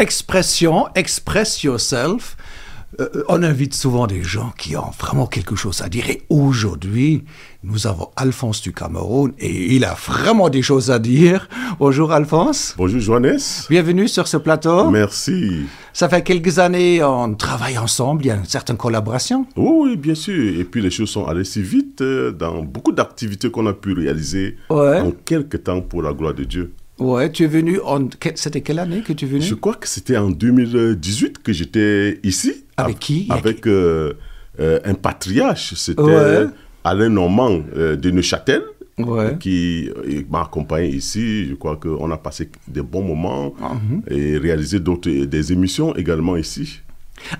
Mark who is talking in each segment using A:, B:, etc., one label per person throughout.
A: expression, express yourself, on invite souvent des gens qui ont vraiment quelque chose à dire. Et aujourd'hui, nous avons Alphonse du Cameroun et il a vraiment des choses à dire. Bonjour Alphonse.
B: Bonjour Johannes.
A: Bienvenue sur ce plateau.
B: Merci.
A: Ça fait quelques années, on travaille ensemble, il y a une certaine collaboration.
B: Oui, bien sûr. Et puis les choses sont allées si vite dans beaucoup d'activités qu'on a pu réaliser en quelques temps pour la gloire de Dieu.
A: Ouais, tu es venu C'était quelle année que tu es venu?
B: Je crois que c'était en 2018 que j'étais ici.
A: Avec qui?
B: Avec un patriarche. C'était Alain Normand de Neuchâtel qui m'a accompagné ici. Je crois qu'on a passé des bons moments et réalisé des émissions également ici.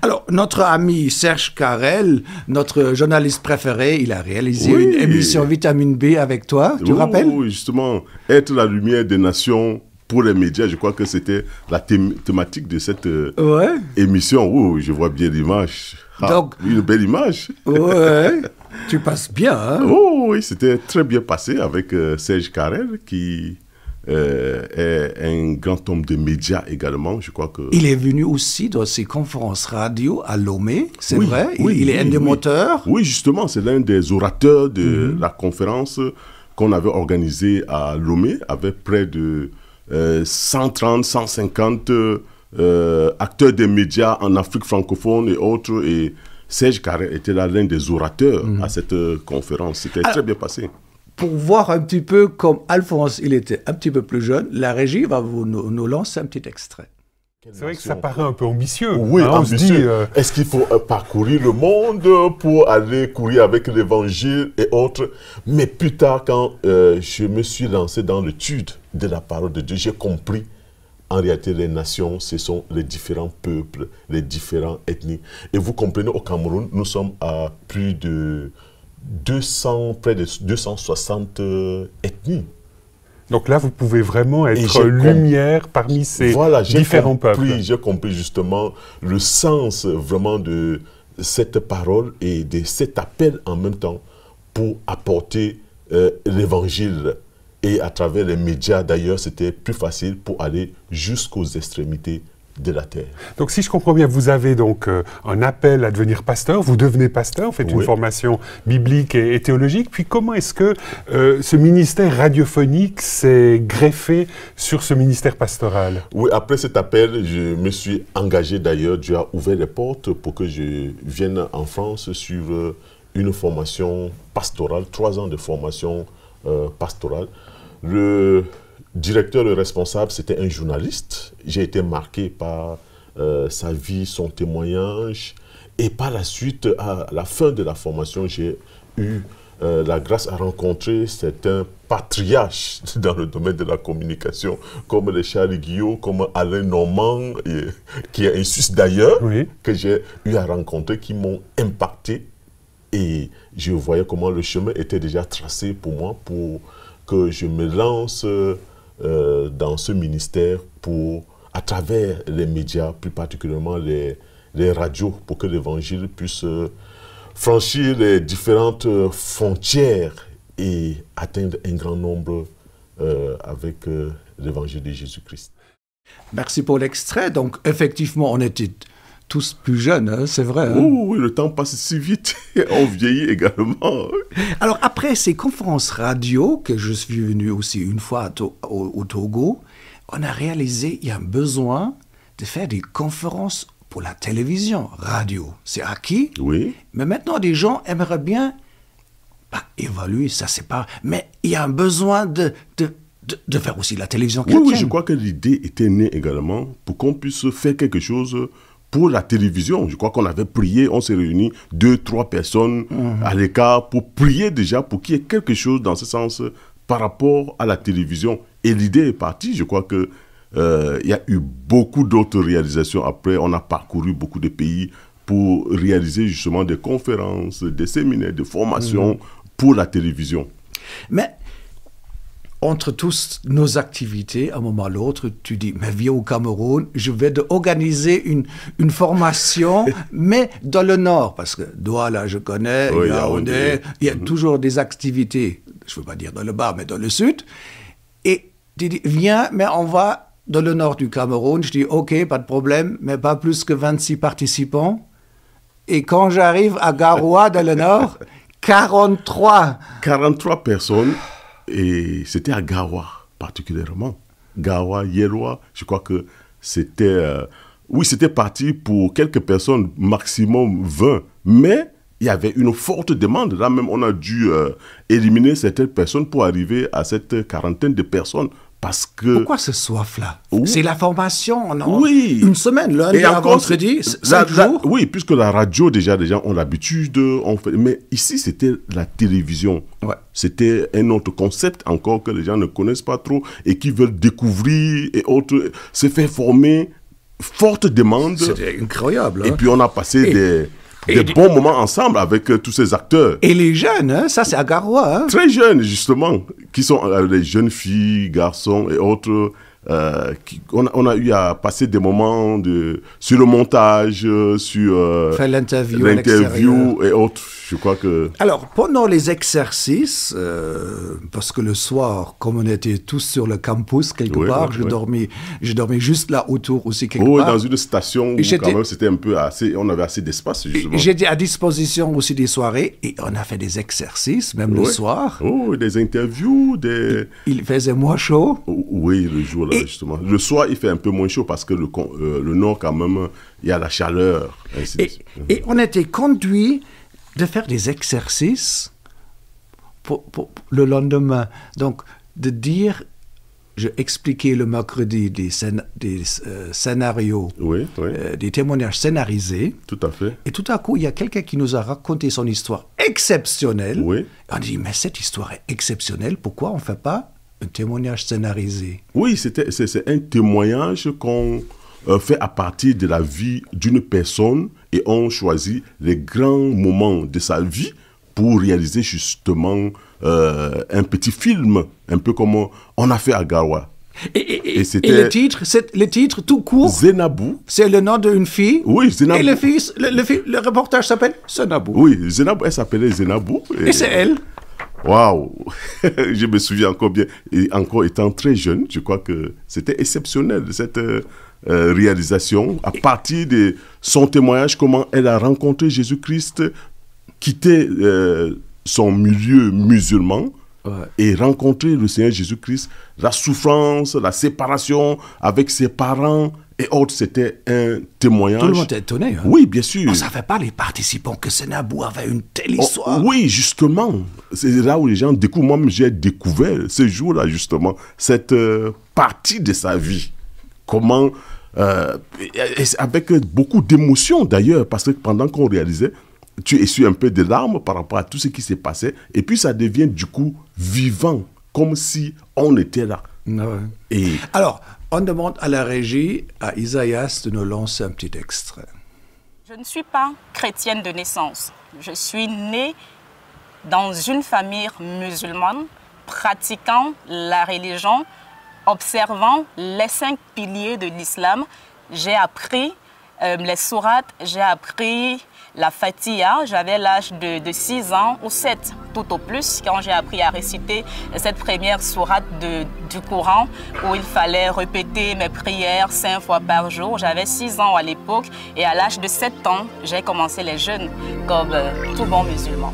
A: Alors, notre ami Serge Carrel, notre journaliste préféré, il a réalisé une émission Vitamine B avec toi, tu te rappelles?
B: Oui, justement, être la lumière des nations pour les médias, je crois que c'était la thématique de cette émission. Oui, je vois bien l'image. Donc, une belle image.
A: Ouais, tu passes bien, hein?
B: Oui, c'était très bien passé avec Serge Carrel qui... est un grand homme de médias également, je crois que...
A: Il est venu aussi dans ses conférences radio à Lomé, c'est vrai? Il est un des moteurs?
B: Oui, justement, c'est l'un des orateurs de la conférence qu'on avait organisée à Lomé, avec près de 130, 150 acteurs des médias en Afrique francophone et autres, et Serge Carrel était là l'un des orateurs à cette conférence. C'était très bien passé.
A: Pour voir un petit peu comme Alphonse, il était un petit peu plus jeune, la régie va nous lancer un petit extrait.
C: C'est vrai que ça paraît un peu ambitieux.
B: Oui, ambitieux. Est-ce qu'il faut parcourir le monde pour aller courir avec l'évangile et autres? Mais plus tard, quand je me suis lancé dans l'étude de la parole de Dieu, j'ai compris en réalité les nations, ce sont les différents peuples, les différentes ethnies. Et vous comprenez, au Cameroun, nous sommes à plus de... près de 260 ethnies.
C: Donc là, vous pouvez vraiment être lumière parmi ces différents peuples.
B: J'ai compris justement le sens vraiment de cette parole et de cet appel en même temps pour apporter l'évangile. Et à travers les médias, d'ailleurs, c'était plus facile pour aller jusqu'aux extrémités de la terre.
C: Donc si je comprends bien, vous avez donc un appel à devenir pasteur, vous devenez pasteur, vous faites une formation biblique et théologique, puis comment est-ce que ce ministère radiophonique s'est greffé sur ce ministère pastoral?
B: Oui, après cet appel, je me suis engagé d'ailleurs, Dieu a ouvert les portes pour que je vienne en France suivre une formation pastorale, 3 ans de formation pastorale. Le directeur, le responsable, c'était un journaliste. J'ai été marqué par sa vie, son témoignage. Et par la suite, à la fin de la formation, j'ai eu la grâce à rencontrer certains patriarches dans le domaine de la communication, comme les Charles Guillot, comme Alain Normand, qui est un Suisse d'ailleurs, que j'ai eu à rencontrer, qui m'ont impacté. Et je voyais comment le chemin était déjà tracé pour moi, pour que je me lance... dans ce ministère à travers les médias, plus particulièrement les radios, pour que l'évangile puisse franchir les différentes frontières et atteindre un grand nombre avec l'évangile de Jésus-Christ.
A: Merci pour l'extrait. Donc, effectivement, on était tous plus jeunes, hein, c'est vrai. Hein?
B: Oui, le temps passe si vite. On vieillit également.
A: Alors, après ces conférences radio, que je suis venu aussi une fois au Togo, on a réalisé qu'il y a un besoin de faire des conférences pour la télévision, radio. C'est acquis.
B: Oui.
A: Mais maintenant, des gens aimeraient bien évaluer, ça c'est pas... Mais il y a un besoin de faire aussi la télévision chrétienne.
B: Oui, je crois que l'idée était née également pour qu'on puisse faire quelque chose pour la télévision. Je crois qu'on avait prié, on s'est réunis 2-3 personnes à l'écart pour prier déjà, pour qu'il y ait quelque chose dans ce sens par rapport à la télévision. Et l'idée est partie. Je crois que il y a eu beaucoup d'autres réalisations après. On a parcouru beaucoup de pays pour réaliser justement des conférences, des séminaires, des formations pour la télévision.
A: Mais entre tous nos activités, à un moment ou à l'autre, tu dis, mais viens au Cameroun, je vais organiser une formation, mais dans le nord, parce que Douala, je connais, Yaoundé, il y a toujours des activités, je ne veux pas dire dans le bas, mais dans le sud, et tu dis, viens, mais on va dans le nord du Cameroun. Je dis, OK, pas de problème, mais pas plus que 26 participants. Et quand j'arrive à Garoua, dans le nord, 43.
B: 43 personnes, et c'était à Garoua particulièrement. Garoua, Yéloua, je crois que c'était... oui, c'était parti pour quelques personnes, maximum 20, mais il y avait une forte demande. Là même, on a dû éliminer certaines personnes pour arriver à cette quarantaine de personnes. Parce que...
A: Pourquoi ce soif-là?
B: Oui.
A: C'est la formation, non?
B: Oui.
A: Une semaine, lundi à vendredi, 5 jours?
B: Oui, puisque la radio, déjà, les gens ont l'habitude. Mais ici, c'était la télévision.
A: Ouais.
B: C'était un autre concept encore que les gens ne connaissent pas trop et qui veulent découvrir et autres. Se faire former, forte demande.
A: C'était incroyable. Hein?
B: Et puis, on a passé des bons moments ensemble avec tous ces acteurs.
A: Et les jeunes, hein, ça c'est à Garoua. Hein?
B: Très jeunes, justement, qui sont les jeunes filles, garçons et autres. On a eu à passer des moments sur le montage, sur
A: faire l'interview
B: et autres. Je crois que...
A: Alors, pendant les exercices, parce que le soir, comme on était tous sur le campus quelque part, je dormais juste là autour aussi quelque part.
B: Dans une station où quand même c'était un peu assez, on avait assez d'espace justement.
A: J'étais à disposition aussi des soirées et on a fait des exercices, même le soir.
B: Oh, des interviews,
A: Il faisait moins chaud.
B: Oui, le jour là justement. Le soir, il fait un peu moins chaud parce que le nord quand même, il y a la chaleur.
A: Et on était conduits de faire des exercices pour le lendemain. Donc, de dire, je expliquais le mercredi des scénarios, des témoignages scénarisés.
B: Tout à fait.
A: Et tout à coup, il y a quelqu'un qui nous a raconté son histoire exceptionnelle.
B: Oui.
A: On dit, mais cette histoire est exceptionnelle, pourquoi on ne fait pas un témoignage scénarisé?
B: Oui, c'est un témoignage qu'on fait à partir de la vie d'une personne et on choisit les grands moments de sa vie pour réaliser justement un petit film, un peu comme on a fait à Garoua.
A: Et le titre tout court,
B: Zenabou.
A: C'est le nom d'une fille.
B: Oui, Zenabou.
A: Et le reportage s'appelle Zenabou.
B: Oui, Zenabou, elle s'appelait Zenabou.
A: Et c'est elle.
B: Waouh. Je me souviens encore bien, et encore étant très jeune, je crois que c'était exceptionnel cette réalisation à partir de son témoignage, comment elle a rencontré Jésus-Christ, quitté son milieu musulman et rencontré le Seigneur Jésus-Christ, la souffrance, la séparation avec ses parents et autres, c'était un témoignage.
A: Tout le monde était étonné. Hein?
B: Oui, bien sûr.
A: On ne savait pas, les participants, que Zenabou avait une telle histoire.
B: Oui, justement. C'est là où les gens découvrent. Moi-même, j'ai découvert ce jour-là, justement, cette partie de sa vie. Comment, avec beaucoup d'émotion d'ailleurs, parce que pendant qu'on réalisait, tu essuies un peu de larmes par rapport à tout ce qui s'est passé, et puis ça devient du coup vivant, comme si on était là.
A: Ouais. Alors, on demande à la régie, à Isaïas, de nous lancer un petit extrait.
D: Je ne suis pas chrétienne de naissance. Je suis née dans une famille musulmane, pratiquant la religion, observant les 5 piliers de l'islam. J'ai appris les sourates, j'ai appris la Fatiha. J'avais l'âge de 6 ans ou 7 tout au plus quand j'ai appris à réciter cette première sourate du Coran où il fallait répéter mes prières 5 fois par jour. J'avais 6 ans à l'époque et à l'âge de 7 ans, j'ai commencé les jeûnes comme tout bon musulman.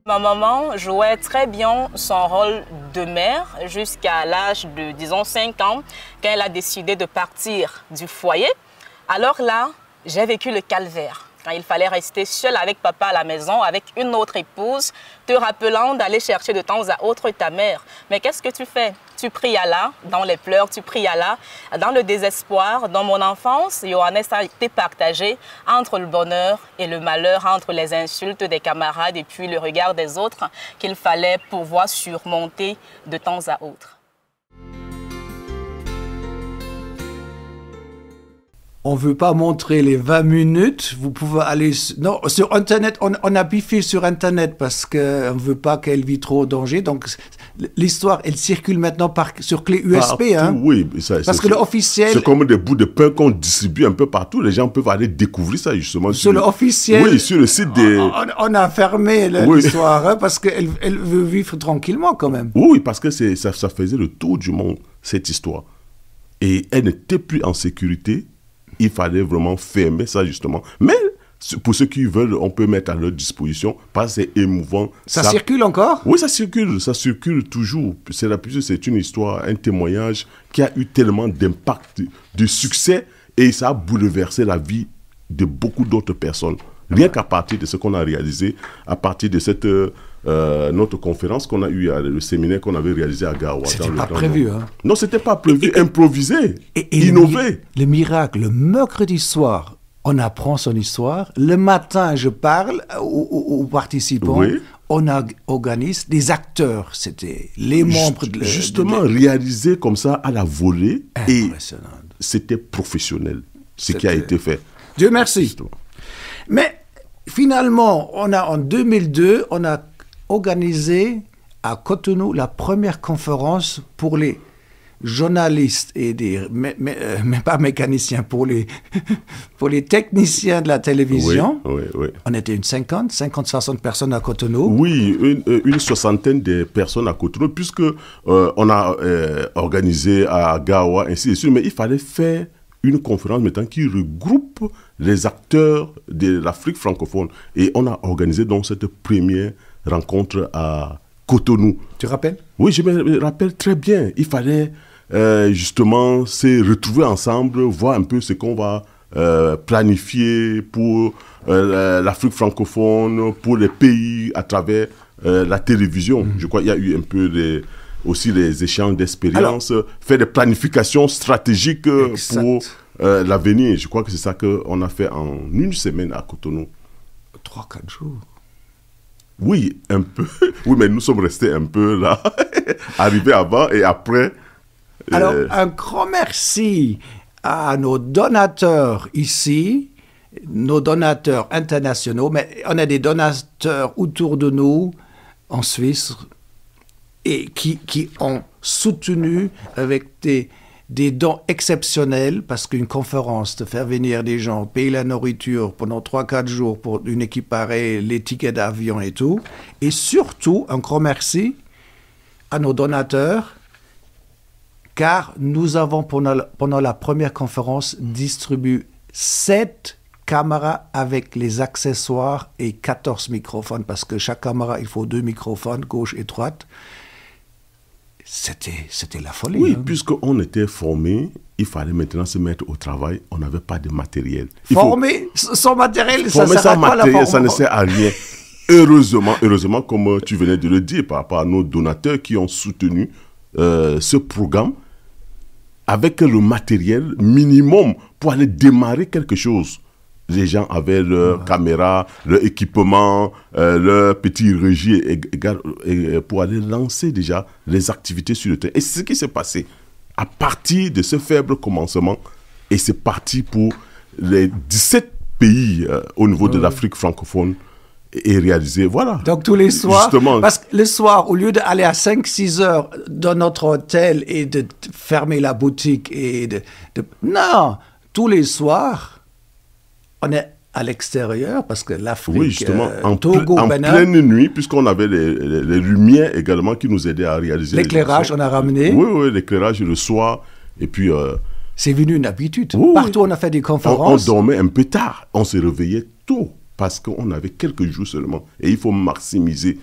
D: Ma maman jouait très bien son rôle de mère jusqu'à l'âge de, disons, 5 ans, quand elle a décidé de partir du foyer. Alors là, j'ai vécu le calvaire. Quand il fallait rester seul avec papa à la maison, avec une autre épouse, te rappelant d'aller chercher de temps à autre ta mère. Mais qu'est-ce que tu fais? Tu pries Allah, dans les pleurs, tu pries Allah, dans le désespoir. Dans mon enfance, Johannes a été partagé entre le bonheur et le malheur, entre les insultes des camarades et puis le regard des autres qu'il fallait pouvoir surmonter de temps à autre.
A: on ne veut pas montrer les 20 minutes. Vous pouvez aller... Non, sur Internet, on a biffé sur Internet parce qu'on ne veut pas qu'elle vit trop au danger. Donc, l'histoire, elle circule maintenant sur clé USB.
B: Partout,
A: hein.
B: Oui.
A: Parce que l'officiel...
B: C'est comme des bouts de pain qu'on distribue un peu partout. Les gens peuvent aller découvrir ça, justement.
A: Sur l'officiel...
B: Oui, sur le site des...
A: On a fermé l'histoire hein, parce qu'elle veut vivre tranquillement quand même.
B: Oui, parce que ça faisait le tour du monde, cette histoire. Et elle n'était plus en sécurité. Il fallait vraiment fermer ça, justement. Mais pour ceux qui veulent, on peut mettre à leur disposition, parce que c'est émouvant.
A: Ça circule encore?
B: Oui, ça circule toujours. C'est une histoire, un témoignage qui a eu tellement d'impact, de succès, et ça a bouleversé la vie de beaucoup d'autres personnes. Rien qu'à partir de ce qu'on a réalisé, à partir de cette notre conférence qu'on a eue, le séminaire qu'on avait réalisé à Gawa.
A: C'était pas prévu, hein?
B: Non, c'était pas prévu, improvisé, innové.
A: Le miracle, le mercredi soir, on apprend son histoire. Le matin, je parle aux participants. Oui. On organise des acteurs, c'était les membres de...
B: Justement, réalisé comme ça à la volée. Impressionnant. Et c'était professionnel, ce qui a été fait.
A: Dieu merci. Justement. Mais finalement, en 2002, on a organisé à Cotonou la première conférence pour les journalistes et mais pas mécaniciens, pour les techniciens de la télévision.
B: Oui.
A: On était 50-60 personnes à Cotonou.
B: Oui, une soixantaine de personnes à Cotonou, puisque on a organisé à Gawa, ainsi de suite, mais il fallait faire une conférence maintenant qui regroupe les acteurs de l'Afrique francophone. Et on a organisé donc cette première rencontre à Cotonou.
A: Tu te rappelles?
B: Oui, je me rappelle très bien. Il fallait justement se retrouver ensemble, voir un peu ce qu'on va planifier pour l'Afrique francophone, pour les pays à travers la télévision. Je crois qu'il y a eu un peu aussi les échanges d'expériences, faire des planifications stratégiques pour l'avenir. Je crois que c'est ça qu'on a fait en une semaine à Cotonou.
A: 3-4 jours.
B: Oui, un peu. Oui, mais nous sommes restés un peu là, arrivés avant et après.
A: Alors, un grand merci à nos donateurs ici, nos donateurs internationaux, mais on a des donateurs autour de nous, en Suisse, et qui ont soutenu avec des dons exceptionnels, parce qu'une conférence, de faire venir des gens, payer la nourriture pendant 3-4 jours pour une équipe pareille, les tickets d'avion et tout. Et surtout, un grand merci à nos donateurs, car nous avons, pendant la première conférence, distribué 7 caméras avec les accessoires et 14 microphones, parce que chaque caméra, il faut 2 microphones, gauche et droite. C'était la folie.
B: Oui,
A: hein.
B: Puisqu'on était formés, il fallait maintenant se mettre au travail. On n'avait pas de matériel.
A: Formé sans matériel, ça
B: sert à quoi? Ça ne sert à rien. Heureusement, comme tu venais de le dire, par rapport à nos donateurs qui ont soutenu ce programme avec le matériel minimum pour aller démarrer quelque chose. Les gens avaient leur caméra, leur équipement, leur petit régie pour aller lancer déjà les activités sur le terrain. Et c'est ce qui s'est passé. À partir de ce faible commencement, et c'est parti pour les 17 pays au niveau de l'Afrique francophone et réalisé. Voilà.
A: Donc tous les soirs,
B: justement.
A: Parce que le soir, au lieu d'aller à 5-6 heures dans notre hôtel et de fermer la boutique, non, tous les soirs, on est à l'extérieur, parce que l'Afrique,
B: oui, justement,
A: Togo,
B: en
A: Bénin,
B: pleine nuit, puisqu'on avait les lumières également qui nous aidaient à réaliser.
A: L'éclairage, on a ramené.
B: Oui, l'éclairage le soir. Et puis...
A: c'est devenu une habitude. Oui, partout, on a fait des conférences.
B: On dormait un peu tard. On se réveillait tôt, parce qu'on avait quelques jours seulement. Et il faut maximiser,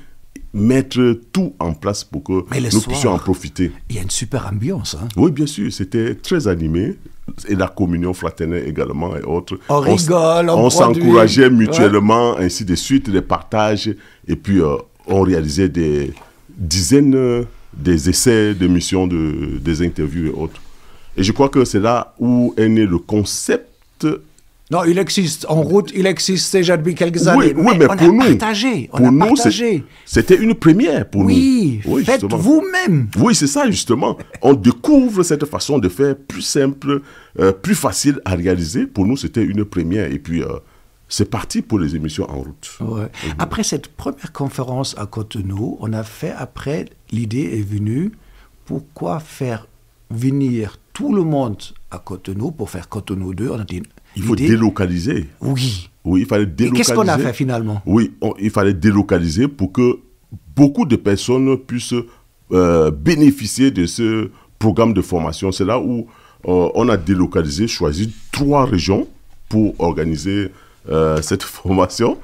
B: mettre tout en place pour que nous puissions en profiter.
A: Il y a une super ambiance. Hein?
B: Oui, bien sûr. C'était très animé. Et la communion fraternelle également et autres.
A: On rigole,
B: on s'encourageait mutuellement, ainsi de suite, les partages. Et puis, on réalisait des dizaines des essais, des missions, des interviews et autres. Et je crois que c'est là où est né le concept
A: Non, il existe. En route, il existe déjà depuis quelques années.
B: Oui, mais pour nous,
A: c'était
B: une première pour nous.
A: Oui, faites vous-même.
B: Oui, c'est ça, justement. On découvre cette façon de faire plus simple, plus facile à réaliser. Pour nous, c'était une première. Et puis, c'est parti pour les émissions en route.
A: Ouais. Après cette première conférence à Cotonou, l'idée est venue, pourquoi faire venir tout le monde à Cotonou pour faire Cotonou 2? On a dit,
B: il faut délocaliser.
A: Oui.
B: Oui, il fallait délocaliser.
A: Et qu'est-ce qu'on a fait finalement?
B: Oui, il fallait délocaliser pour que beaucoup de personnes puissent bénéficier de ce programme de formation. C'est là où on a délocalisé, choisi 3 régions pour organiser cette formation.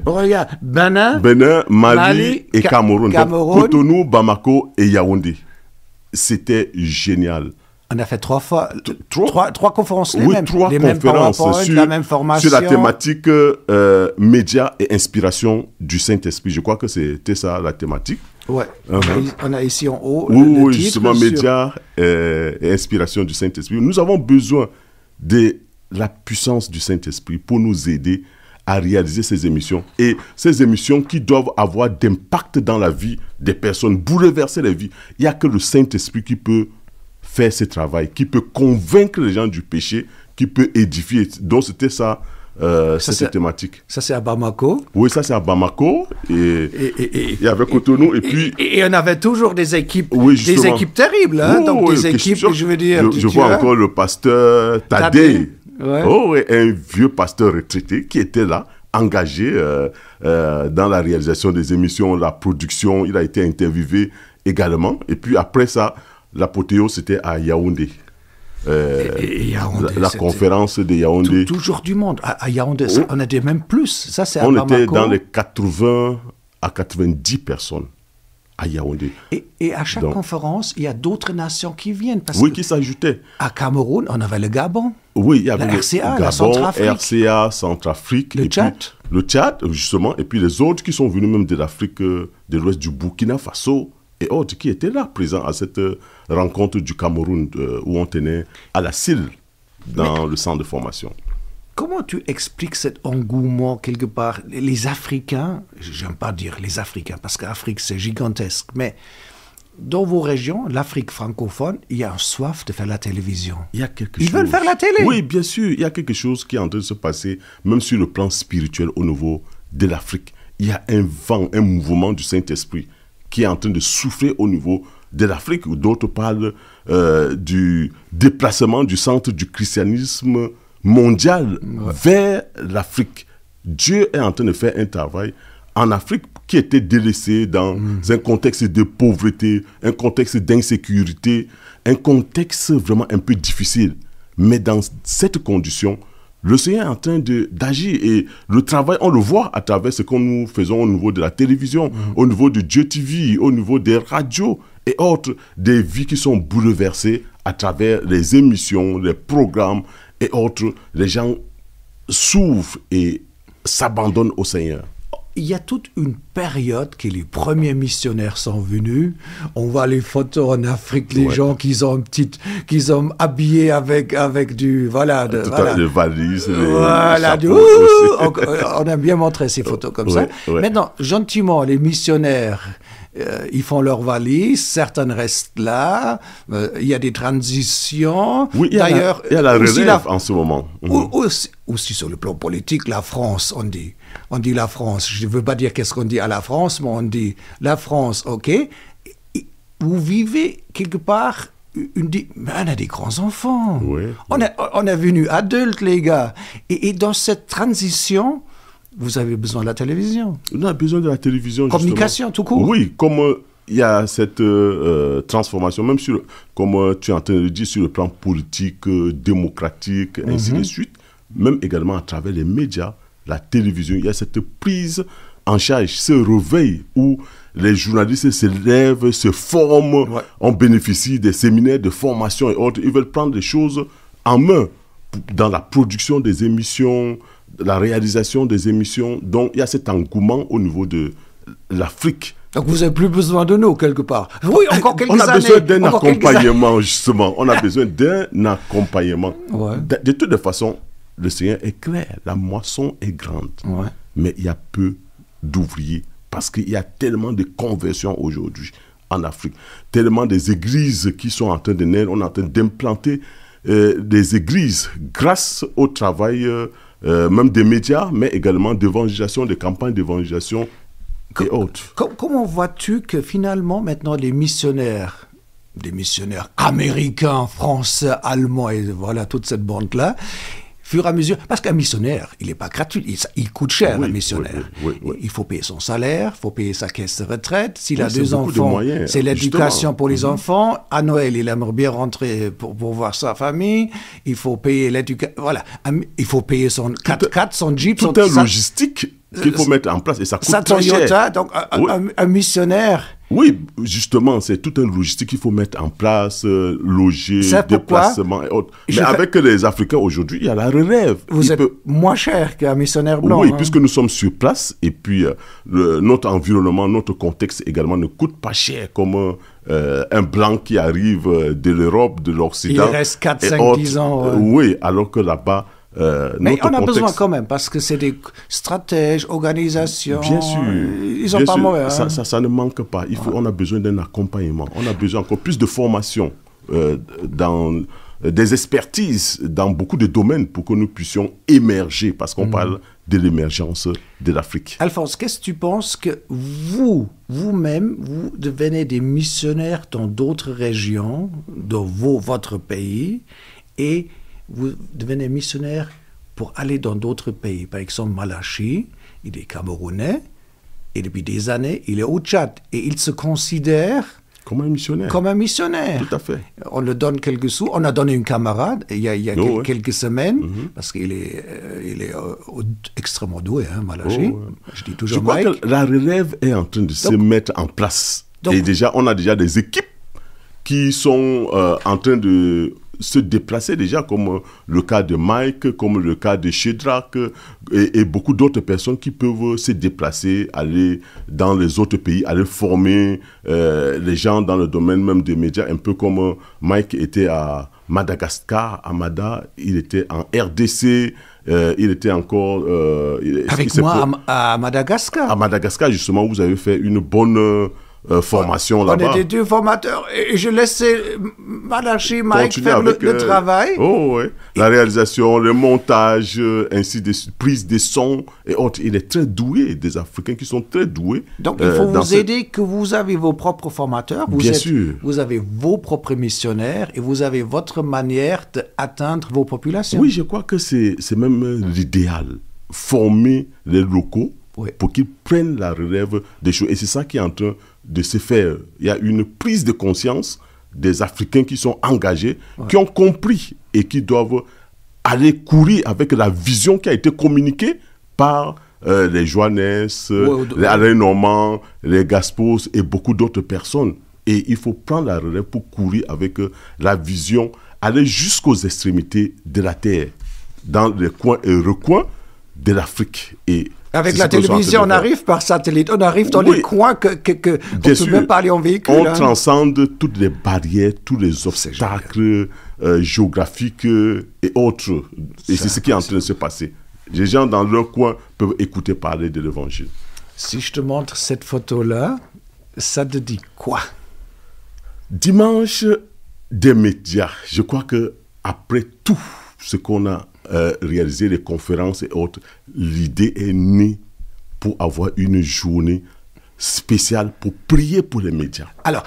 A: Regarde, Bénin,
B: Mali et Cameroun. Donc, Cotonou, Bamako et Yaoundé. C'était génial.
A: On a fait 3 fois, 3 conférences
B: les mêmes. 3 conférences
A: la même formation.
B: Sur la thématique médias et inspiration du Saint-Esprit. Je crois que c'était ça la thématique.
A: Ouais. On a ici en haut
B: le titre, justement, médias et inspiration du Saint-Esprit. Nous avons besoin de la puissance du Saint-Esprit pour nous aider à réaliser ces émissions. Et ces émissions qui doivent avoir d'impact dans la vie des personnes, bouleverser les vies. Il n'y a que le Saint-Esprit qui peut faire ce travail, qui peut convaincre les gens du péché, qui peut édifier. Donc c'était ça, cette thématique.
A: Ça c'est à Bamako.
B: Oui, ça c'est à Bamako. Et avec Cotonou.
A: Et on avait toujours des équipes, des équipes terribles. Hein, donc des équipes, je veux dire.
B: Je vois encore le pasteur Tadé. Ouais. Un vieux pasteur retraité qui était là, engagé dans la réalisation des émissions, la production. Il a été interviewé également. Et puis après ça, l'apothéose, c'était à Yaoundé. La conférence de Yaoundé.
A: Toujours du monde. À Yaoundé, on était même plus. Ça, c'est à
B: on
A: Bamako.
B: Était dans les 80 à 90 personnes à Yaoundé.
A: Et à chaque conférence, il y a d'autres nations qui viennent.
B: Qui s'ajoutaient.
A: À Cameroun, on avait le Gabon.
B: Oui, il y avait
A: la RCA,
B: Gabon,
A: la Centrafrique.
B: RCA, Centrafrique.
A: Le Tchad.
B: Le Tchad, justement. Et puis les autres qui sont venus même de l'Afrique de l'Ouest, du Burkina Faso et autres qui étaient là, présents à cette rencontre du Cameroun où on tenait à la CIL, dans le centre de formation.
A: Comment tu expliques cet engouement quelque part? Les Africains, j'aime pas dire les Africains, parce qu'Afrique c'est gigantesque, mais dans vos régions, l'Afrique francophone, il y a un soif de faire la télévision. Ils veulent faire la télé.
B: Oui, bien sûr, il y a quelque chose qui est en train de se passer, même sur le plan spirituel au niveau de l'Afrique. Il y a un vent, un mouvement du Saint-Esprit qui est en train de souffler au niveau de l'Afrique, où d'autres parlent du déplacement du centre du christianisme mondial vers l'Afrique. Dieu est en train de faire un travail en Afrique qui était délaissé dans un contexte de pauvreté, un contexte d'insécurité, un contexte vraiment un peu difficile. Mais dans cette condition, le Seigneur est en train d'agir et le travail, on le voit à travers ce que nous faisons au niveau de la télévision, au niveau de Dieu TV, au niveau des radios et autres, des vies qui sont bouleversées à travers les émissions, les programmes et autres. Les gens s'ouvrent et s'abandonnent au Seigneur.
A: Il y a toute une période que les premiers missionnaires sont venus. On voit les photos en Afrique, les gens qui sont habillés avec du
B: les valises,
A: on a bien montré ces photos comme ça. Maintenant, gentiment, les missionnaires, ils font leurs valises, certaines restent là. Il y a des transitions.
B: Oui, d'ailleurs, il y a la relève en ce moment.
A: Aussi sur le plan politique, la France, on dit la France. Je ne veux pas dire qu'est-ce qu'on dit à la France, mais on dit la France, ok. Vous vivez quelque part, mais on a des grands-enfants. On est venus adultes, les gars. Et dans cette transition, vous avez besoin de la télévision.
B: On a besoin de la télévision,
A: communication,
B: justement.
A: Tout court.
B: Oui, comme il y a cette transformation, même comme tu es en train de le dire, sur le plan politique, démocratique, ainsi de suite, même également à travers les médias, la télévision, il y a cette prise en charge, ce réveil où les journalistes se lèvent, se forment, on bénéficie des séminaires de formation et autres. Ils veulent prendre les choses en main dans la production des émissions, la réalisation des émissions. Donc, il y a cet engouement au niveau de l'Afrique.
A: Donc, vous n'avez plus besoin de nous, quelque part. Oui, encore quelques années.
B: On a besoin d'un accompagnement, justement. On a besoin d'un accompagnement. De toute façon, le Seigneur est clair, la moisson est grande, mais il y a peu d'ouvriers, parce qu'il y a tellement de conversions aujourd'hui en Afrique, tellement des églises qui sont en train de naître, on est en train d'implanter des églises grâce au travail même des médias, mais également d'évangélisation, de campagnes d'évangélisation et autres.
A: Comment vois-tu que finalement maintenant les missionnaires, des missionnaires américains, français, allemands et voilà toute cette bande-là, fur et à mesure, parce qu'un missionnaire, il n'est pas gratuit, il coûte cher, un missionnaire. Il faut payer son salaire, il faut payer sa caisse de retraite. S'il a 2 enfants, c'est l'éducation pour les enfants. À Noël, il aimerait bien rentrer pour voir sa famille. Il faut payer l'éducation. Voilà. Il faut payer son 4x4, son Jeep.
B: Tout est logistique qu'il faut mettre en place et ça coûte très cher.
A: Donc un missionnaire...
B: Oui, justement, c'est tout un logistique qu'il faut mettre en place, loger, déplacement et autres. Mais avec les Africains aujourd'hui, il y a la relève.
A: Vous êtes moins cher qu'un missionnaire blanc.
B: Oui, puisque nous sommes sur place et puis notre environnement, notre contexte également ne coûte pas cher comme un blanc qui arrive de l'Europe, de l'Occident.
A: Il reste 4, 5, 10 ans.
B: Oui, alors que là-bas...
A: mais on a besoin quand même, parce que c'est des stratèges, organisations.
B: Bien sûr.
A: Ils sont pas mauvais. Hein.
B: Ça ne manque pas. On a besoin d'un accompagnement. On a besoin encore plus de formation, dans des expertises dans beaucoup de domaines pour que nous puissions émerger, parce qu'on parle de l'émergence de l'Afrique.
A: Alphonse, qu'est-ce que tu penses que vous-même, vous devenez des missionnaires dans d'autres régions, dans votre pays, et vous devenez missionnaire pour aller dans d'autres pays. Par exemple, Malachi, il est camerounais, et depuis des années, il est au Tchad. Et il se considère...
B: Comme un missionnaire.
A: Comme un missionnaire.
B: Tout à fait.
A: On le donne quelques sous. On a donné une camarade il y a quelques semaines, parce qu'il est, extrêmement doué, hein, Malachi. Je dis toujours
B: Mike. Je crois que la relève est en train de se mettre en place. Et on a déjà des équipes qui sont en train de se déplacer déjà, comme le cas de Mike, comme le cas de Shedrack et beaucoup d'autres personnes qui peuvent se déplacer, aller dans les autres pays, aller former les gens dans le domaine même des médias, un peu comme Mike était à Madagascar, à Mada, il était en RDC, il était encore...
A: avec moi à Madagascar.
B: À Madagascar, justement, vous avez fait une bonne... formation là-bas.
A: On était 2 formateurs et je laissais Malachi, Mike faire le travail.
B: La réalisation, le montage, ainsi de prise de son et autres. Il est très doué, des Africains qui sont très doués.
A: Donc il faut vous aider, que vous avez vos propres formateurs,
B: Bien sûr.
A: Vous avez vos propres missionnaires et vous avez votre manière d'atteindre vos populations.
B: Oui, je crois que c'est même l'idéal. Former les locaux pour qu'ils prennent la relève des choses. Et c'est ça qui est en train de se faire. Il y a une prise de conscience des Africains qui sont engagés, qui ont compris et qui doivent aller courir avec la vision qui a été communiquée par les Johannes, les Alain Normand, les Gaspos et beaucoup d'autres personnes. Et il faut prendre la relève pour courir avec la vision, aller jusqu'aux extrémités de la terre, dans les coins et recoins de l'Afrique. Et
A: avec la télévision, on arrive par satellite, on arrive dans les coins qu'on ne peut même pas aller en véhicule.
B: On transcende toutes les barrières, tous les obstacles géographiques et autres. Et c'est ce qui est en train de se passer. Les gens dans leur coin peuvent écouter parler de l'Évangile.
A: Si je te montre cette photo-là, ça te dit quoi?
B: Dimanche des médias. Je crois qu'après tout ce qu'on a réaliser les conférences et autres, l'idée est née pour avoir une journée spéciale pour prier pour les médias.
A: Alors,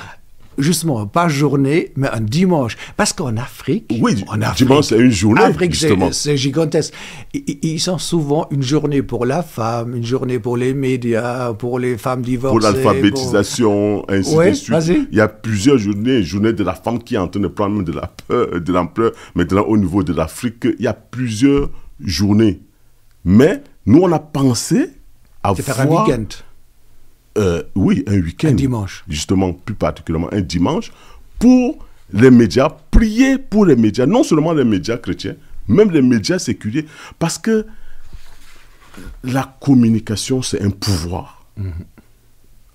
A: justement, pas journée, mais un dimanche. Parce qu'en Afrique...
B: Oui, dimanche, c'est une journée, justement.
A: C'est gigantesque. Ils sont souvent une journée pour la femme, une journée pour les médias, pour les femmes divorcées.
B: Pour l'alphabétisation, ainsi de suite. Il y a plusieurs journées. Une journée de la femme qui est en train de prendre de l'ampleur. Maintenant, au niveau de l'Afrique, il y a plusieurs journées. Mais nous, on a pensé avoir...
A: faire un week-end.
B: Oui, un week-end.
A: Un dimanche.
B: Justement, plus particulièrement un dimanche, pour les médias, prier pour les médias, non seulement les médias chrétiens, même les médias séculiers, parce que la communication, c'est un pouvoir.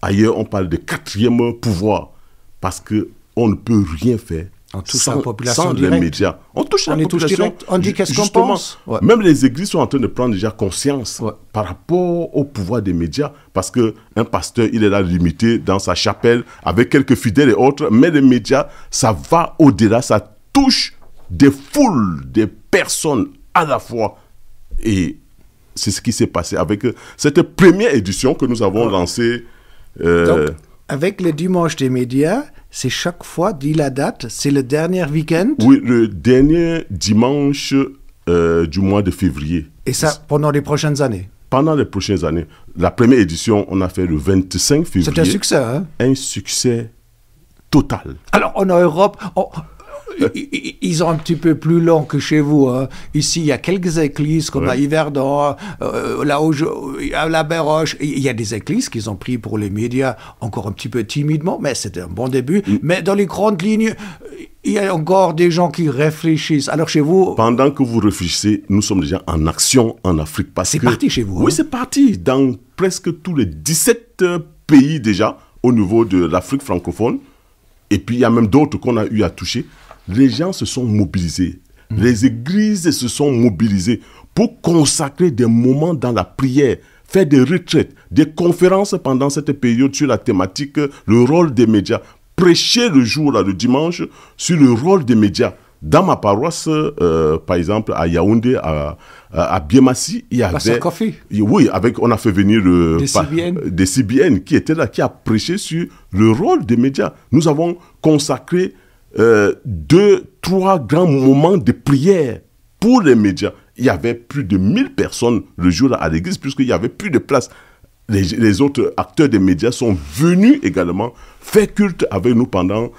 B: Ailleurs, on parle de 4e pouvoir, parce qu'on ne peut rien faire
A: On touche la population
B: sans les
A: directe.
B: médias. On touche la
A: On les touche
B: population.
A: direct. On dit qu'est-ce qu'on
B: Justement,
A: pense. Ouais.
B: Même les églises sont en train de prendre déjà conscience
A: Ouais.
B: par rapport au pouvoir des médias. Parce qu'un pasteur, il est là limité dans sa chapelle avec quelques fidèles et autres. Mais les médias, ça va au-delà. Ça touche des foules, des personnes à la fois. Et c'est ce qui s'est passé avec cette première édition que nous avons lancée.
A: Donc, avec le dimanche des médias, c'est chaque fois, dit la date, c'est le dernier week-end.
B: Oui, le dernier dimanche du mois de février.
A: Et ça, pendant les prochaines années.
B: Pendant les prochaines années. La première édition, on a fait le 25 février.
A: C'est un succès, hein?
B: Un succès total.
A: Alors, en Europe, ils ont un petit peu plus long que chez vous. Hein. Ici, il y a quelques églises comme à Yverdon, là où à la Béroche. Il y a des églises qu'ils ont pris pour les médias encore un petit peu timidement, mais c'était un bon début. Mais dans les grandes lignes, il y a encore des gens qui réfléchissent. Alors chez vous...
B: Pendant que vous réfléchissez, nous sommes déjà en action en Afrique.
A: C'est parti chez vous.
B: Oui,
A: hein?
B: c'est parti. Dans presque tous les 17 pays déjà, au niveau de l'Afrique francophone. Et puis, il y a même d'autres qu'on a eu à toucher. Les gens se sont mobilisés. Les églises se sont mobilisées pour consacrer des moments dans la prière, faire des retraites, des conférences pendant cette période sur la thématique, le rôle des médias. Prêcher le jour, là, le dimanche, sur le rôle des médias. Dans ma paroisse, par exemple, à Yaoundé, à Biemassi, il y avait...
A: Pasteur Kofi.
B: Oui, on a fait venir
A: des
B: CBN qui était là, qui a prêché sur le rôle des médias. Nous avons consacré 2, 3 grands moments de prière pour les médias. Il y avait plus de 1000 personnes le jour-là à l'église, puisqu'il n'y avait plus de place. Les autres acteurs des médias sont venus également faire culte avec nous pendant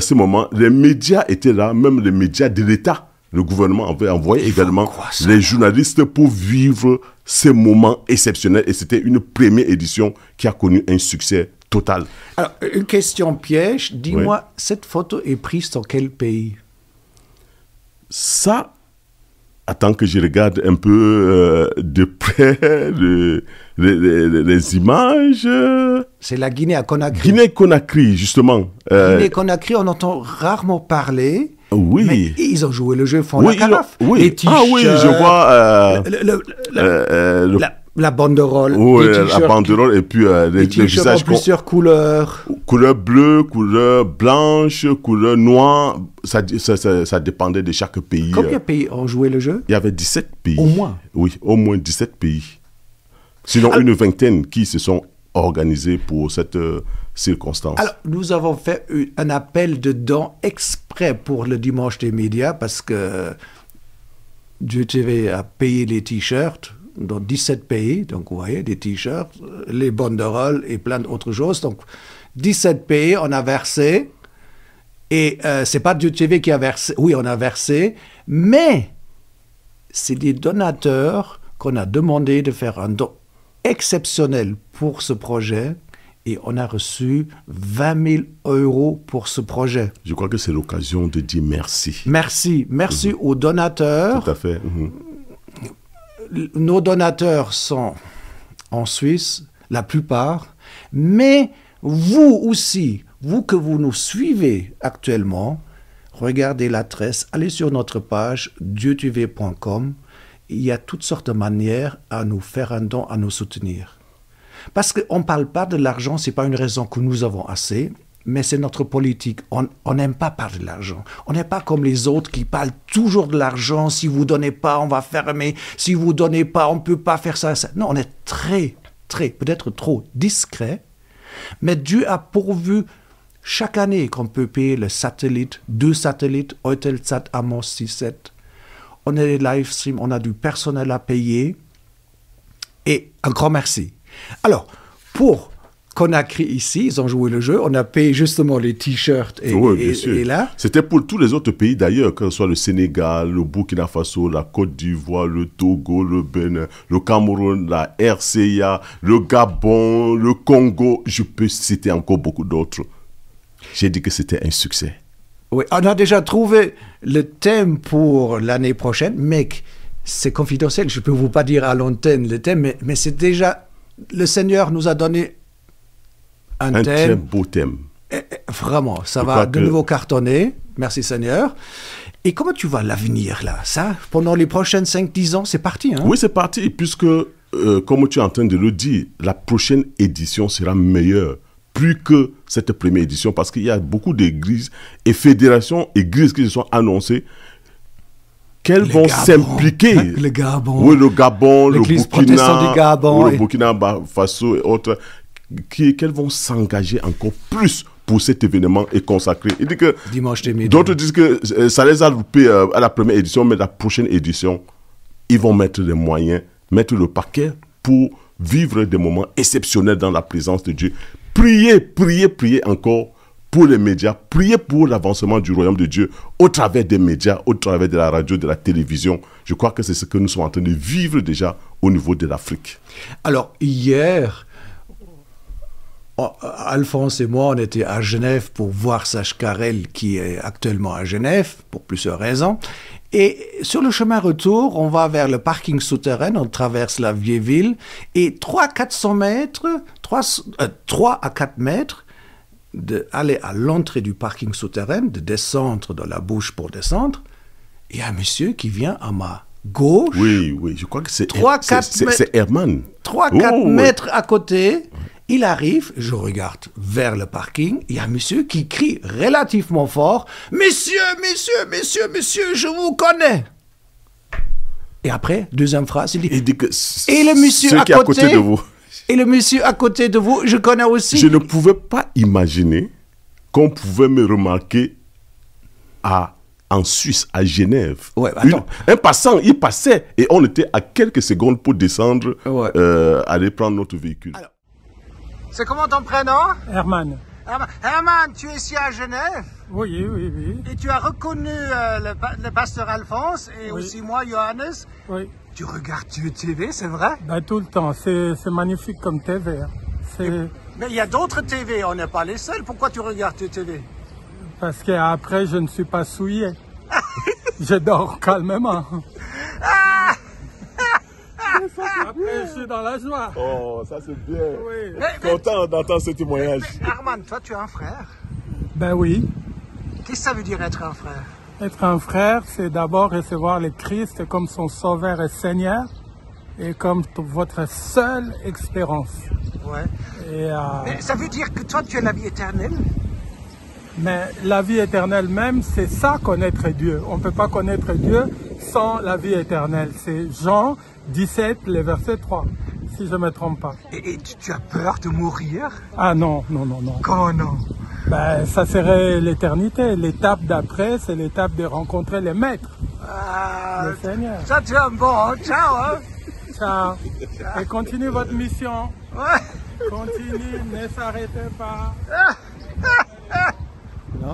B: ces moments. Les médias étaient là, même les médias de l'État. Le gouvernement avait envoyé également les journalistes pour vivre ces moments exceptionnels. Et c'était une première édition qui a connu un succès total.
A: Alors, une question piège. Dis-moi, cette photo est prise dans quel pays?
B: Ça, attends que je regarde un peu de près les images.
A: C'est la Guinée à Conakry.
B: Guinée-Conakry, justement.
A: Guinée-Conakry, on entend rarement parler.
B: Oui.
A: Mais ils ont joué le jeu fond la carafe.
B: Oui.
A: Les
B: Ah oui, je vois...
A: la banderole.
B: Oui, la banderole et puis les visages.
A: En plusieurs couleurs.
B: Couleur bleue, couleur blanche, couleur noire. Ça dépendait de chaque pays.
A: Combien de pays ont joué le jeu?
B: Il y avait 17 pays.
A: Au moins?
B: Oui, au moins 17 pays. Sinon, une vingtaine qui se sont organisés pour cette circonstance.
A: Alors, nous avons fait un appel de dons exprès pour le dimanche des médias parce que Dieu TV a payé les t-shirts dans 17 pays. Donc, vous voyez, des t-shirts, les banderoles et plein d'autres choses. Donc, 17 pays, on a versé. Et c'est pas Dieu TV qui a versé. Oui, on a versé. Mais c'est des donateurs qu'on a demandé de faire un don exceptionnel pour ce projet. Et on a reçu 20 000 € pour ce projet.
B: Je crois que c'est l'occasion de dire merci.
A: Merci. Merci aux donateurs.
B: Tout à fait.
A: Nos donateurs sont en Suisse, la plupart. Mais vous aussi, vous que vous nous suivez actuellement, regardez l'adresse, allez sur notre page dieutv.com. Il y a toutes sortes de manières à nous faire un don, à nous soutenir. Parce qu'on ne parle pas de l'argent, ce n'est pas une raison que nous avons assez, mais c'est notre politique. On n'aime pas parler de l'argent. On n'est pas comme les autres qui parlent toujours de l'argent. Si vous ne donnez pas, on va fermer. Si vous ne donnez pas, on ne peut pas faire ça. Non, on est très, peut-être trop discret. Mais Dieu a pourvu chaque année qu'on peut payer le satellite, 2 satellites, Eutelsat, Amos 6.7. On a des live streams, on a du personnel à payer. Et un grand merci. Alors, pour Conakry ici, ils ont joué le jeu, on a payé justement les t-shirts et là.
B: C'était pour tous les autres pays d'ailleurs, que ce soit le Sénégal, le Burkina Faso, la Côte d'Ivoire, le Togo, le Bénin, le Cameroun, la RCA, le Gabon, le Congo. Je peux citer encore beaucoup d'autres. J'ai dit que c'était un succès.
A: Oui, on a déjà trouvé le thème pour l'année prochaine, mais c'est confidentiel, je ne peux vous pas dire à l'antenne le thème, mais c'est déjà... Le Seigneur nous a donné un thème.
B: très beau thème.
A: Vraiment, ça va de nouveau cartonner. merci Seigneur. Et comment tu vois l'avenir là? Ça, pendant les prochaines 5-10 ans, c'est parti, hein?
B: Oui, c'est parti, puisque, comme tu es en train de le dire, la prochaine édition sera meilleure, plus que cette première édition, parce qu'il y a beaucoup d'églises et fédérations, églises qui se sont annoncées qu'elles vont s'impliquer.
A: Le Gabon.
B: Oui, le Gabon, le
A: Burkina, du Gabon,
B: le Burkina Faso et autres, qu'elles vont s'engager encore plus pour cet événement est consacré. Il dit que
A: Dimanche des Midi.
B: D'autres disent que ça les a loupés à la première édition, mais la prochaine édition, ils vont mettre les moyens, mettre le paquet pour vivre des moments exceptionnels dans la présence de Dieu. Priez, priez, priez encore pour les médias, priez pour l'avancement du royaume de Dieu au travers des médias, au travers de la radio, de la télévision. Je crois que c'est ce que nous sommes en train de vivre déjà au niveau de l'Afrique.
A: Alors, hier, Alphonse et moi, on était à Genève pour voir Sage Carrel, qui est actuellement à Genève, pour plusieurs raisons. Et sur le chemin retour, on va vers le parking souterrain, on traverse la vieille ville, et 300-400 mètres, 3 à 4 mètres, d'aller à l'entrée du parking souterrain, de descendre dans la bouche pour descendre, il y a un monsieur qui vient à ma gauche.
B: Oui, oui, je crois que c'est Herman.
A: 3-4 mètres à côté. Il arrive, je regarde vers le parking, il y a un monsieur qui crie relativement fort « Messieurs, messieurs, messieurs, messieurs, je vous connais !» Et après, deuxième phrase, il dit
B: que
A: « Et le monsieur à côté de vous ?» Et le monsieur à côté de vous, je connais aussi.
B: Je ne pouvais pas imaginer qu'on pouvait me remarquer en Suisse, à Genève.
A: Ouais,
B: un passant, il passait et on était à quelques secondes pour descendre, aller prendre notre véhicule.
A: Alors, c'est comment ton prénom?
E: Herman.
A: Herman, tu es ici à Genève?
E: Oui, oui, oui.
A: Et tu as reconnu le pasteur Alphonse et aussi moi, Johannes?
E: Oui.
A: Tu regardes Dieu TV, c'est vrai?
E: Ben, tout le temps, c'est magnifique comme TV.
A: Mais il y a d'autres TV, on n'est pas les seuls. Pourquoi tu regardes Dieu TV?
E: Parce qu'après, je ne suis pas souillé. Je dors calmement. Après, je suis dans la joie.
B: Oh, ça c'est bien.
E: Oui.
B: Content d'entendre ce témoignage.
A: Armand, toi, tu as un frère?
E: Ben oui.
A: Qu'est-ce que ça veut dire être un frère?
E: Être un frère, c'est d'abord recevoir le Christ comme son sauveur et Seigneur et comme votre seule espérance.
A: Ouais.
E: Et,
A: mais ça veut dire que toi, tu as la vie éternelle?
E: Mais la vie éternelle même, c'est ça, connaître Dieu. On ne peut pas connaître Dieu sans la vie éternelle. C'est Jean 17, le verset 3, si je ne me trompe pas.
A: Et tu as peur de mourir?
E: Ah non, non, non, non.
A: Comment non?
E: Ben, ça serait l'éternité. L'étape d'après, c'est l'étape de rencontrer le Maître, le Seigneur.
A: Ça, tu es un bon, hein? Ciao, hein?
E: Ciao. Et continue votre mission.
A: Ouais.
E: Continue, ne s'arrêtez pas.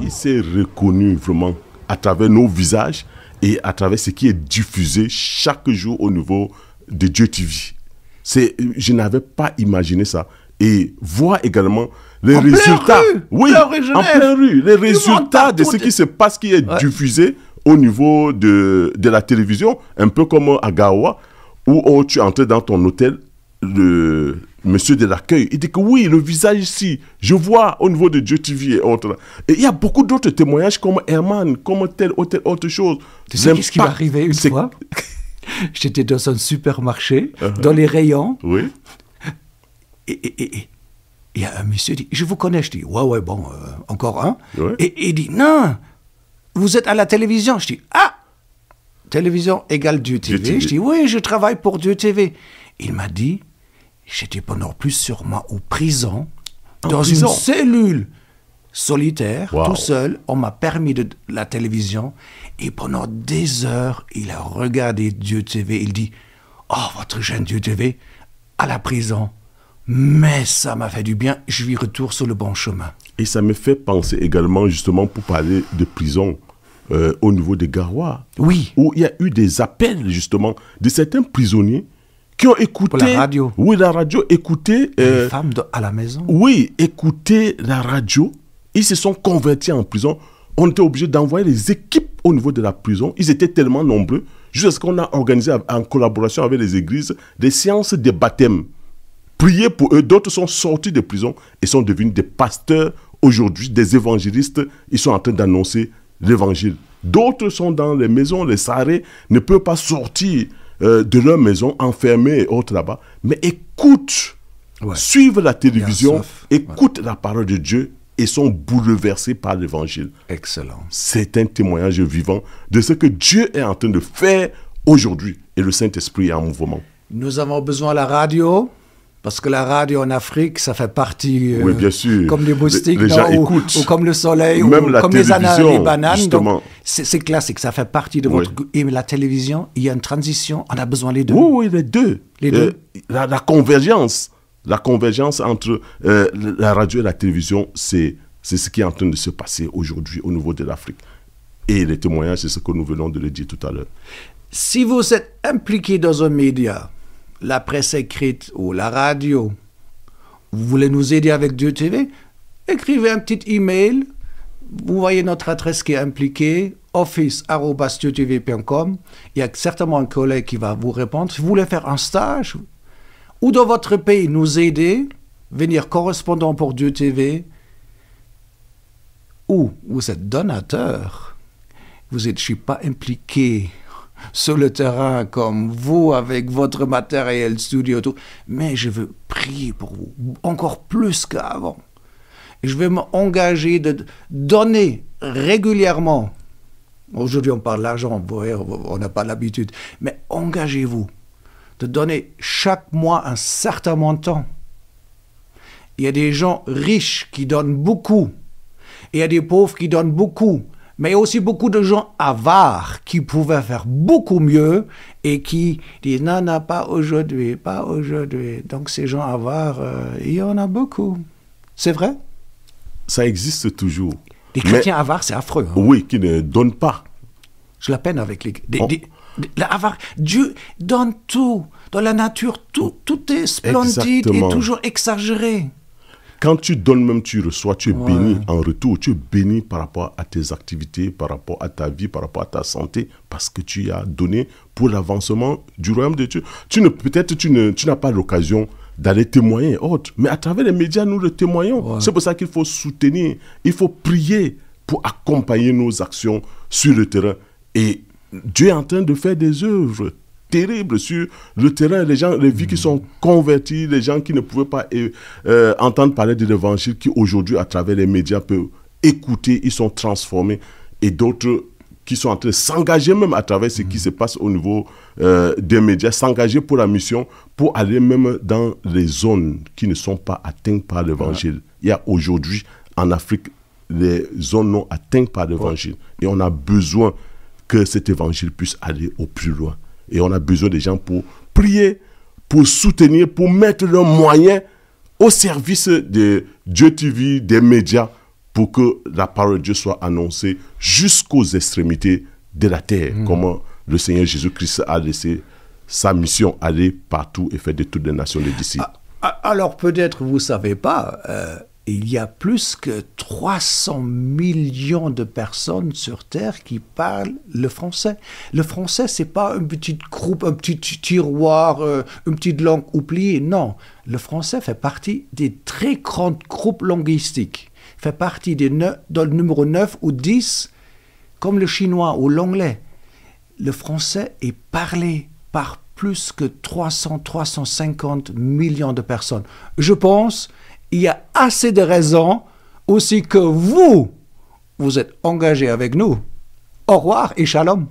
B: Il s'est reconnu vraiment à travers nos visages et à travers ce qui est diffusé chaque jour au niveau de Dieu TV. Je n'avais pas imaginé ça. Et voir également les résultats. Oui, en plein rue. Les résultats de ce qui se passe, qui est diffusé au niveau de la télévision, un peu comme à Gawa, où tu entres dans ton hôtel, le monsieur de l'accueil, il dit que oui, le visage ici, je vois au niveau de Dieu TV et autres. Et il y a beaucoup d'autres témoignages comme Herman, comme telle ou telle autre chose.
A: Tu sais qu'est-ce qui m'est arrivé une fois? J'étais dans un supermarché, dans les rayons.
B: Oui.
A: Et il y a un monsieur qui dit, je vous connais. Je dis, ouais, bon, encore un.
B: Ouais.
A: Et il dit, non, vous êtes à la télévision. Je dis, ah, télévision égale Dieu TV. Je dis, oui, je travaille pour Dieu TV. Il m'a dit, j'étais pendant plusieurs mois en prison, dans une cellule solitaire, tout seul. On m'a permis de la télévision. Et pendant des heures, il a regardé Dieu TV. Il dit, oh, votre jeune Dieu TV, à la prison. Mais ça m'a fait du bien, je lui retourne sur le bon chemin.
B: Et ça me fait penser également, justement, pour parler de prison au niveau de Garoua.
A: Oui.
B: Où il y a eu des appels, justement, de certains prisonniers qui ont écouté...
A: Pour la radio.
B: Oui, la radio, écouté...
A: les femmes à la maison.
B: Oui, écouter la radio. Ils se sont convertis en prison. On était obligé d'envoyer les équipes au niveau de la prison. Ils étaient tellement nombreux. Jusqu'à ce qu'on a organisé, en collaboration avec les églises, des séances de baptême. Priez pour eux. D'autres sont sortis de prison et sont devenus des pasteurs aujourd'hui, des évangélistes. Ils sont en train d'annoncer l'évangile. D'autres sont dans les maisons, les sarrés ne peuvent pas sortir de leur maison, enfermés et autres là-bas, mais écoutent, suivent la télévision, écoutent la parole de Dieu et sont bouleversés par l'évangile.
A: Excellent.
B: C'est un témoignage vivant de ce que Dieu est en train de faire aujourd'hui et le Saint-Esprit est en mouvement.
A: Nous avons besoin de la radio. Parce que la radio en Afrique, ça fait partie,
B: oui, bien sûr.
A: Comme les moustiques,
B: les gens écoutent.
A: Ou comme le soleil,
B: même
A: ou
B: la
A: comme les ananas, les bananes. Donc, c'est classique, ça fait partie de votre... Et la télévision, il y a une transition, on a besoin des deux.
B: Oui, les deux.
A: Les deux.
B: La convergence entre la radio et la télévision, c'est ce qui est en train de se passer aujourd'hui au niveau de l'Afrique. Et les témoignages, c'est ce que nous venons de le dire tout à l'heure.
A: Si vous êtes impliqué dans un média, la presse écrite ou la radio, vous voulez nous aider avec Dieu TV, écrivez un petit email, vous voyez notre adresse qui est impliquée, office@dieutv.com, il y a certainement un collègue qui va vous répondre. Si vous voulez faire un stage, ou dans votre pays nous aider, venir correspondant pour Dieu TV, ou vous êtes donateur, vous êtes, je ne suis pas impliqué sur le terrain comme vous avec votre matériel studio, tout. Mais je veux prier pour vous, encore plus qu'avant. Je vais m'engager de donner régulièrement. Aujourd'hui, on parle d'argent, on n'a pas l'habitude. Mais engagez-vous de donner chaque mois un certain montant. Il y a des gens riches qui donnent beaucoup. Et il y a des pauvres qui donnent beaucoup. Mais il y a aussi beaucoup de gens avares qui pouvaient faire beaucoup mieux et qui disent non, non, pas aujourd'hui, pas aujourd'hui. Donc ces gens avares, il y en a beaucoup. C'est vrai?
B: Ça existe toujours.
A: Les chrétiens avares, c'est affreux. Hein?
B: Oui, qui ne donnent pas.
A: J'ai la peine avec les avare. Dieu donne tout. Dans la nature, tout est splendide et toujours exagéré.
B: Quand tu donnes, même tu reçois, tu es béni en retour. Tu es béni par rapport à tes activités, par rapport à ta vie, par rapport à ta santé, parce que tu as donné pour l'avancement du royaume de Dieu. Peut-être tu n'as pas l'occasion d'aller témoigner autre, mais à travers les médias, nous le témoignons. Ouais. C'est pour ça qu'il faut soutenir, il faut prier pour accompagner nos actions sur le terrain. Et Dieu est en train de faire des œuvres terribles sur le terrain, les vies qui sont converties, les gens qui ne pouvaient pas entendre parler de l'évangile, qui aujourd'hui, à travers les médias, peuvent écouter, ils sont transformés, et d'autres qui sont en train de s'engager même à travers ce qui se passe au niveau des médias, s'engager pour la mission, pour aller même dans les zones qui ne sont pas atteintes par l'évangile. Il y a aujourd'hui, en Afrique, les zones non atteintes par l'évangile, et on a besoin que cet évangile puisse aller au plus loin. Et on a besoin des gens pour prier, pour soutenir, pour mettre leurs moyens au service de Dieu TV, des médias, pour que la parole de Dieu soit annoncée jusqu'aux extrémités de la terre. Comment le Seigneur Jésus-Christ a laissé sa mission aller partout et faire de toutes les nations des disciples.
A: Alors peut-être vous ne savez pas, il y a plus que 300 millions de personnes sur Terre qui parlent le français. Le français, ce n'est pas un petit groupe, un petit tiroir, une petite langue oubliée. Non, le français fait partie des très grands groupes linguistiques. Fait partie dans le numéro 9 ou 10, comme le chinois ou l'anglais. Le français est parlé par plus que 350 millions de personnes. Je pense il y a assez de raisons aussi que vous êtes engagés avec nous. Au revoir et shalom.